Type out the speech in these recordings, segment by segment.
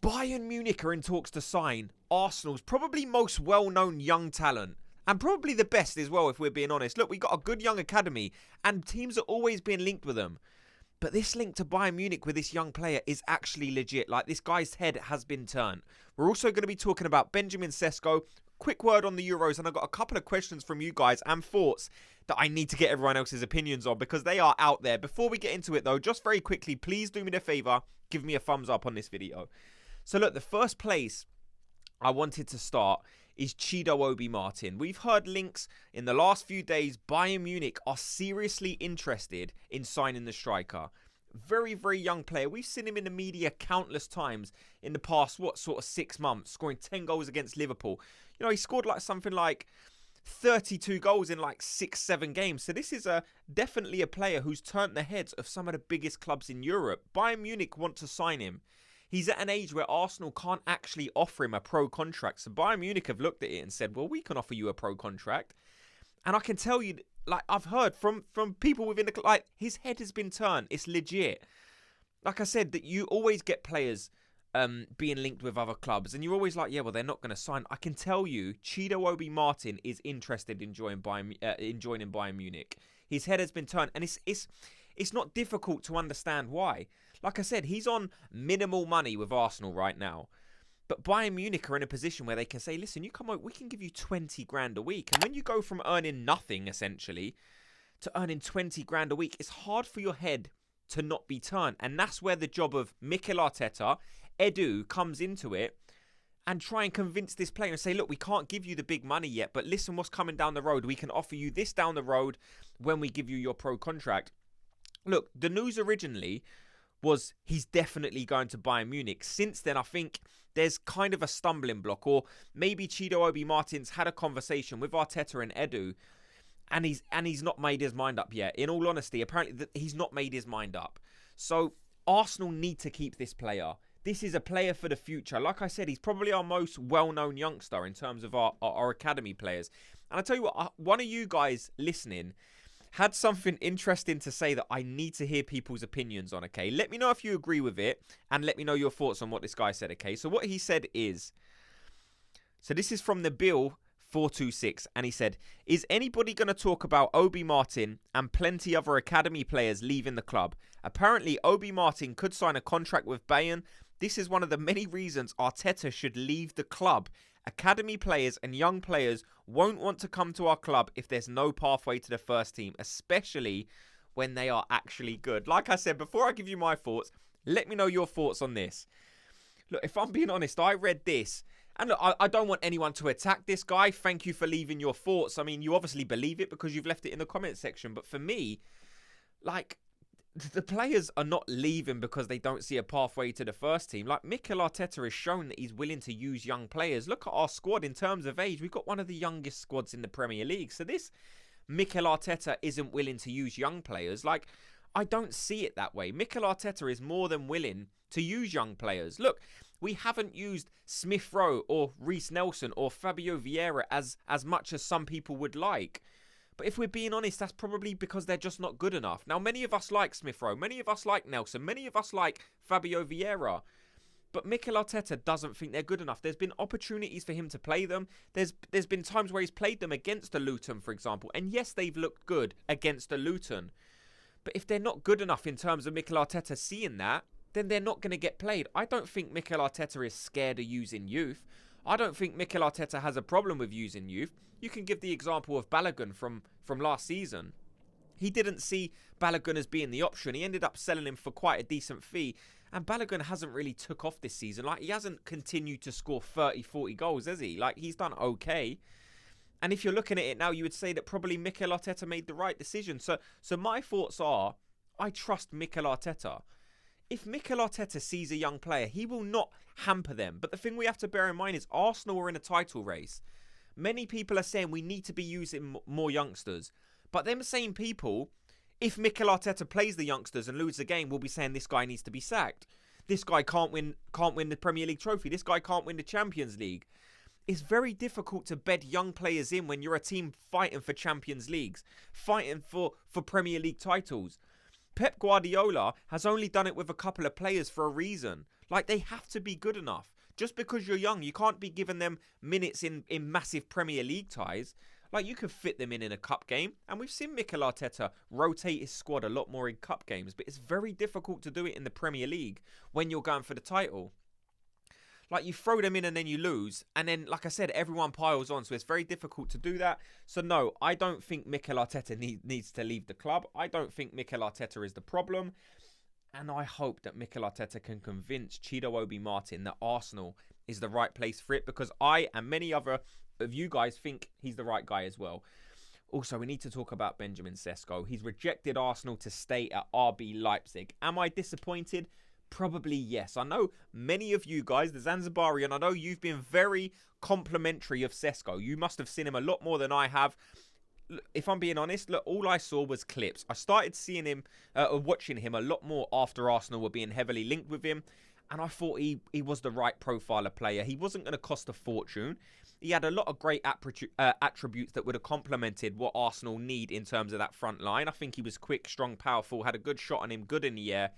Bayern Munich are in talks to sign Arsenal's probably most well-known young talent. And probably the best as well, if we're being honest. Look, we got a good young academy, and teams are always being linked with them. But this link to Bayern Munich with this young player is actually legit. Like, this guy's head has been turned. We're also going to be talking about Benjamin Sesko. Quick word on the Euros, and I've got a couple of questions from you guys and thoughts that I need to get everyone else's opinions on because they are out there. Before we get into it though, just very quickly, please do me the favour, give me a thumbs up on this video. So look, the first place I wanted to start is Chido Obi Martin. We've heard links in the last few days. Bayern Munich are seriously interested in signing the striker. Very, very young player. We've seen him in the media countless times in the past, 6 months, scoring 10 goals against Liverpool. You know, he scored something like 32 goals in 6-7 games. So this is definitely a player who's turned the heads of some of the biggest clubs in Europe. Bayern Munich want to sign him. He's at an age where Arsenal can't actually offer him a pro contract. So Bayern Munich have looked at it and said, well, we can offer you a pro contract. And I can tell you, I've heard from people within the club, his head has been turned. It's legit. Like I said, that you always get players being linked with other clubs. And you're always like, yeah, well, they're not going to sign. I can tell you, Chido Obi Martin is interested in joining Bayern Munich. His head has been turned. And it's not difficult to understand why. Like I said, he's on minimal money with Arsenal right now. But Bayern Munich are in a position where they can say, listen, you come out, we can give you 20 grand a week. And when you go from earning nothing, essentially, to earning 20 grand a week, it's hard for your head to not be turned. And that's where the job of Mikel Arteta, Edu, comes into it and try and convince this player and say, look, we can't give you the big money yet, but listen what's coming down the road. We can offer you this down the road when we give you your pro contract. Look, the news originally was he's definitely going to Bayern Munich. Since then, I think there's kind of a stumbling block, or maybe Chido Obi Martin's had a conversation with Arteta and Edu, and he's not made his mind up yet. In all honesty, apparently he's not made his mind up. So Arsenal need to keep this player. This is a player for the future. Like I said, he's probably our most well-known youngster in terms of our academy players. And I tell you what, one of you guys listening had something interesting to say that I need to hear people's opinions on, okay? Let me know if you agree with it, and let me know your thoughts on what this guy said, okay? So what he said is, so this is from the Bill 426, and he said, is anybody going to talk about Obi Martin and plenty other academy players leaving the club? Apparently, Obi Martin could sign a contract with Bayern. This is one of the many reasons Arteta should leave the club. Academy players and young players won't want to come to our club if there's no pathway to the first team, especially when they are actually good. Like I said, before I give you my thoughts, let me know your thoughts on this. Look, if I'm being honest, I read this. And look, I don't want anyone to attack this guy. Thank you for leaving your thoughts. I mean, you obviously believe it because you've left it in the comment section. But for me, the players are not leaving because they don't see a pathway to the first team. Like, Mikel Arteta has shown that he's willing to use young players. Look at our squad in terms of age. We've got one of the youngest squads in the Premier League. So this Mikel Arteta isn't willing to use young players. I don't see it that way. Mikel Arteta is more than willing to use young players. Look, we haven't used Smith Rowe or Reece Nelson or Fabio Vieira as much as some people would like. But if we're being honest, that's probably because they're just not good enough. Now, many of us like Smith Rowe. Many of us like Nelson. Many of us like Fabio Vieira. But Mikel Arteta doesn't think they're good enough. There's been opportunities for him to play them. There's been times where he's played them against a Luton, for example. And yes, they've looked good against a Luton. But if they're not good enough in terms of Mikel Arteta seeing that, then they're not going to get played. I don't think Mikel Arteta is scared of using youth. I don't think Mikel Arteta has a problem with using youth. You can give the example of Balogun from last season. He didn't see Balogun as being the option. He ended up selling him for quite a decent fee. And Balogun hasn't really took off this season. He hasn't continued to score 30, 40 goals, has he? He's done okay. And if you're looking at it now, you would say that probably Mikel Arteta made the right decision. So my thoughts are, I trust Mikel Arteta. If Mikel Arteta sees a young player, he will not hamper them. But the thing we have to bear in mind is Arsenal are in a title race. Many people are saying we need to be using more youngsters. But them same people, if Mikel Arteta plays the youngsters and loses the game, will be saying this guy needs to be sacked. This guy can't win the Premier League trophy. This guy can't win the Champions League. It's very difficult to bed young players in when you're a team fighting for Champions Leagues, fighting for Premier League titles. Pep Guardiola has only done it with a couple of players for a reason. Like, they have to be good enough. Just because you're young, you can't be giving them minutes in massive Premier League ties. Like, you could fit them in a cup game. And we've seen Mikel Arteta rotate his squad a lot more in cup games. But it's very difficult to do it in the Premier League when you're going for the title. Like, you throw them in and then you lose. And then, like I said, everyone piles on. So it's very difficult to do that. So no, I don't think Mikel Arteta needs to leave the club. I don't think Mikel Arteta is the problem. And I hope that Mikel Arteta can convince Chido Obi Martin that Arsenal is the right place for it. Because I and many other of you guys think he's the right guy as well. Also, we need to talk about Benjamin Sesko. He's rejected Arsenal to stay at RB Leipzig. Am I disappointed? Probably yes. I know many of you guys, the Zanzibarian, I know you've been very complimentary of Sesko. You must have seen him a lot more than I have. If I'm being honest, look, all I saw was clips. I started seeing him, watching him a lot more after Arsenal were being heavily linked with him. And I thought he was the right profile of player. He wasn't going to cost a fortune. He had a lot of great attributes that would have complemented what Arsenal need in terms of that front line. I think he was quick, strong, powerful, had a good shot on him, good in the air.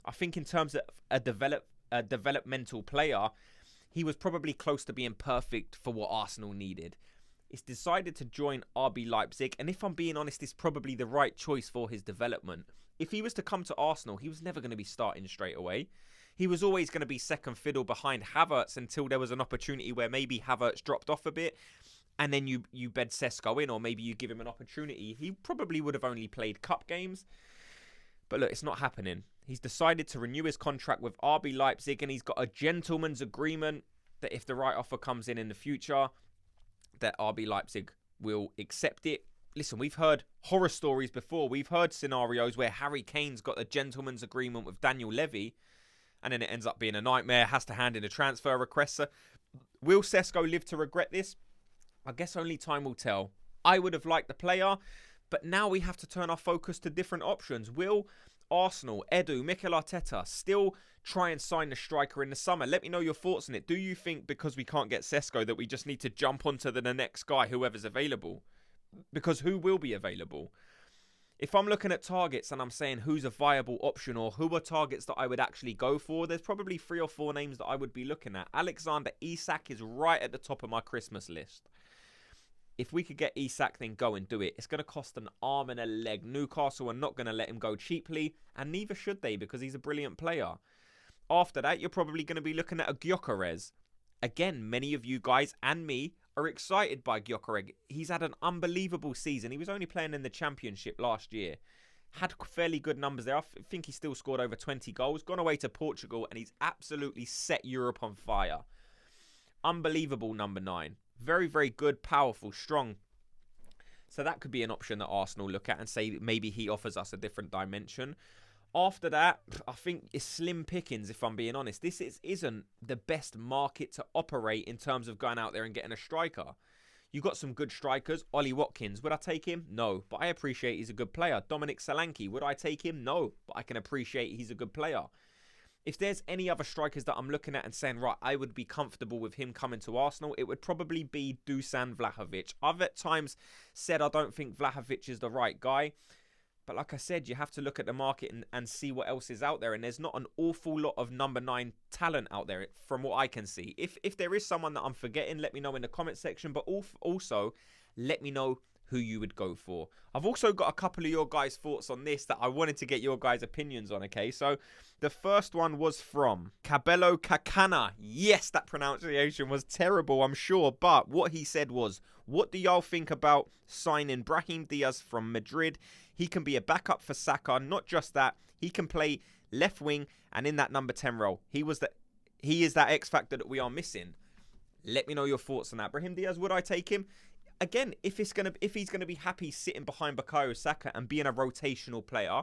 I think in terms of a developmental player, he was probably close to being perfect for what Arsenal needed. He's decided to join RB Leipzig, and if I'm being honest, it's probably the right choice for his development. If he was to come to Arsenal, he was never going to be starting straight away. He was always going to be second fiddle behind Havertz until there was an opportunity where maybe Havertz dropped off a bit, and then you bed Sesko in, or maybe you give him an opportunity. He probably would have only played cup games. But look, it's not happening. He's decided to renew his contract with RB Leipzig, and he's got a gentleman's agreement that if the right offer comes in the future, that RB Leipzig will accept it. Listen, we've heard horror stories before. We've heard scenarios where Harry Kane's got a gentleman's agreement with Daniel Levy, and then it ends up being a nightmare, has to hand in a transfer request. So, will Sesko live to regret this? I guess only time will tell. I would have liked the player, but now we have to turn our focus to different options. Will Arsenal, Edu, Mikel Arteta still try and sign the striker in the summer? Let me know your thoughts on it. Do you think because we can't get Sesko that we just need to jump onto the next guy, whoever's available? Because who will be available? If I'm looking at targets and I'm saying who's a viable option or who are targets that I would actually go for, there's probably 3 or 4 names that I would be looking at. Alexander Isak is right at the top of my Christmas list. If we could get Isak, then go and do it. It's going to cost an arm and a leg. Newcastle are not going to let him go cheaply, and neither should they because he's a brilliant player. After that, you're probably going to be looking at a Gyokeres. Again, many of you guys and me are excited by Gyokeres. He's had an unbelievable season. He was only playing in the Championship last year. Had fairly good numbers there. I think he still scored over 20 goals. Gone away to Portugal, and he's absolutely set Europe on fire. Unbelievable number 9. Very, very good, powerful, strong. So that could be an option that Arsenal look at and say maybe he offers us a different dimension. After that, I think it's slim pickings, if I'm being honest. This isn't the best market to operate in terms of going out there and getting a striker. You got some good strikers. Ollie Watkins, would I take him? No, but I appreciate he's a good player. Dominic Solanke, would I take him? No, but I can appreciate he's a good player. If there's any other strikers that I'm looking at and saying, right, I would be comfortable with him coming to Arsenal, it would probably be Dusan Vlahovic. I've at times said I don't think Vlahovic is the right guy. But like I said, you have to look at the market and see what else is out there. And there's not an awful lot of number 9 talent out there from what I can see. If there is someone that I'm forgetting, let me know in the comment section. But also, let me know who you would go for. I've also got a couple of your guys' thoughts on this that I wanted to get your guys' opinions on, okay? So the first one was from Cabello Kakana. Yes, that pronunciation was terrible, I'm sure. But what he said was, what do y'all think about signing Brahim Diaz from Madrid? He can be a backup for Saka. Not just that, he can play left wing and in that number 10 role. He is that X factor that we are missing. Let me know your thoughts on that. Brahim Diaz, would I take him? Again, if he's going to be happy sitting behind Bukayo Saka and being a rotational player,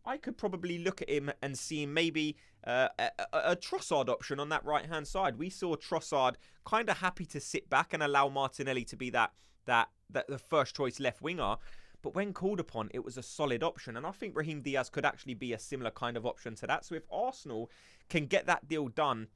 I could probably look at him and see maybe a Trossard option on that right-hand side. We saw Trossard kind of happy to sit back and allow Martinelli to be the first choice left winger. But when called upon, it was a solid option. And I think Brahim Diaz could actually be a similar kind of option to that. So if Arsenal can get that deal done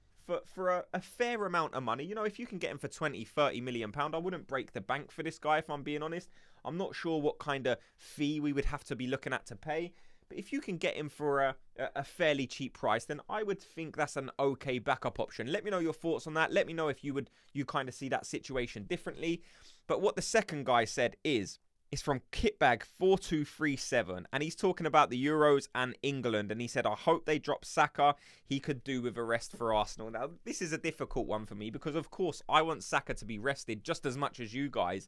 for a fair amount of money, you know, if you can get him for 20, 30 million pound, I wouldn't break the bank for this guy, if I'm being honest. I'm not sure what kind of fee we would have to be looking at to pay. But if you can get him for a fairly cheap price, then I would think that's an okay backup option. Let me know your thoughts on that. Let me know if you kind of see that situation differently. But what the second guy said is, it's from Kitbag4237, and he's talking about the Euros and England, and he said, I hope they drop Saka. He could do with a rest for Arsenal. Now, this is a difficult one for me because, of course, I want Saka to be rested just as much as you guys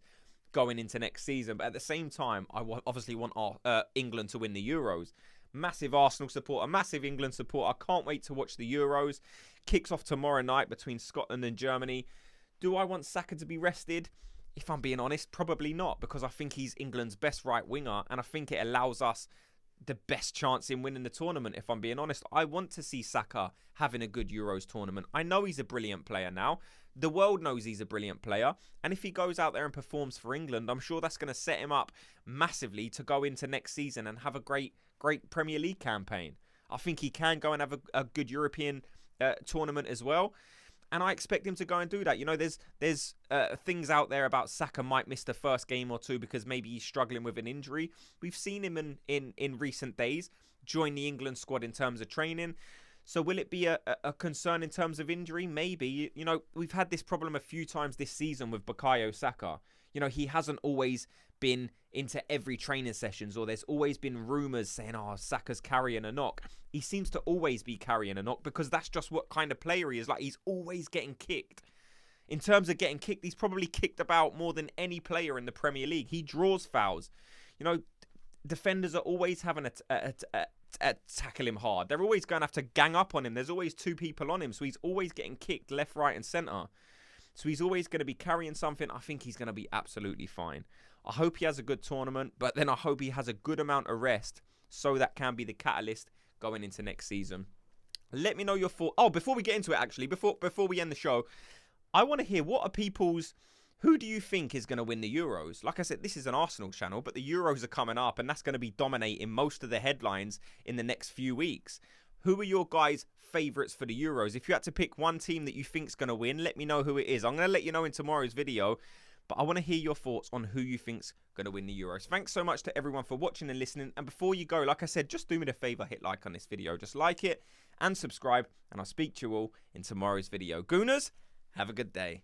going into next season. But at the same time, I obviously want England to win the Euros. Massive Arsenal supporter, massive England supporter. I can't wait to watch the Euros. Kicks off tomorrow night between Scotland and Germany. Do I want Saka to be rested? If I'm being honest, probably not, because I think he's England's best right winger, and I think it allows us the best chance in winning the tournament. If I'm being honest, I want to see Saka having a good Euros tournament. I know he's a brilliant player now. The world knows he's a brilliant player, and if he goes out there and performs for England, I'm sure that's going to set him up massively to go into next season and have a great Premier League campaign. I think he can go and have a good European tournament as well. And I expect him to go and do that. You know, there's things out there about Saka might miss the first game or two because maybe he's struggling with an injury. We've seen him in recent days join the England squad in terms of training. So will it be a concern in terms of injury? Maybe. You know, we've had this problem a few times this season with Bukayo Saka. You know, he hasn't always been into every training sessions, or there's always been rumours saying, oh, Saka's carrying a knock. He seems to always be carrying a knock because that's just what kind of player he is. Like, he's always getting kicked. In terms of getting kicked, he's probably kicked about more than any player in the Premier League. He draws fouls. You know, defenders are always having to tackle him hard. They're always going to have to gang up on him. There's always two people on him, so he's always getting kicked left, right and centre. So he's always going to be carrying something. I think he's going to be absolutely fine. I hope he has a good tournament, but then I hope he has a good amount of rest so that can be the catalyst going into next season. Let me know your thoughts. Oh, before we get into it, actually, before we end the show, I want to hear who do you think is going to win the Euros? Like I said, this is an Arsenal channel, but the Euros are coming up, and that's going to be dominating most of the headlines in the next few weeks. Who are your guys' favourites for the Euros? If you had to pick one team that you think's going to win, let me know who it is. I'm going to let you know in tomorrow's video, but I want to hear your thoughts on who you think's going to win the Euros. Thanks so much to everyone for watching and listening. And before you go, like I said, just do me the favour, hit like on this video. Just like it and subscribe, and I'll speak to you all in tomorrow's video. Gooners, have a good day.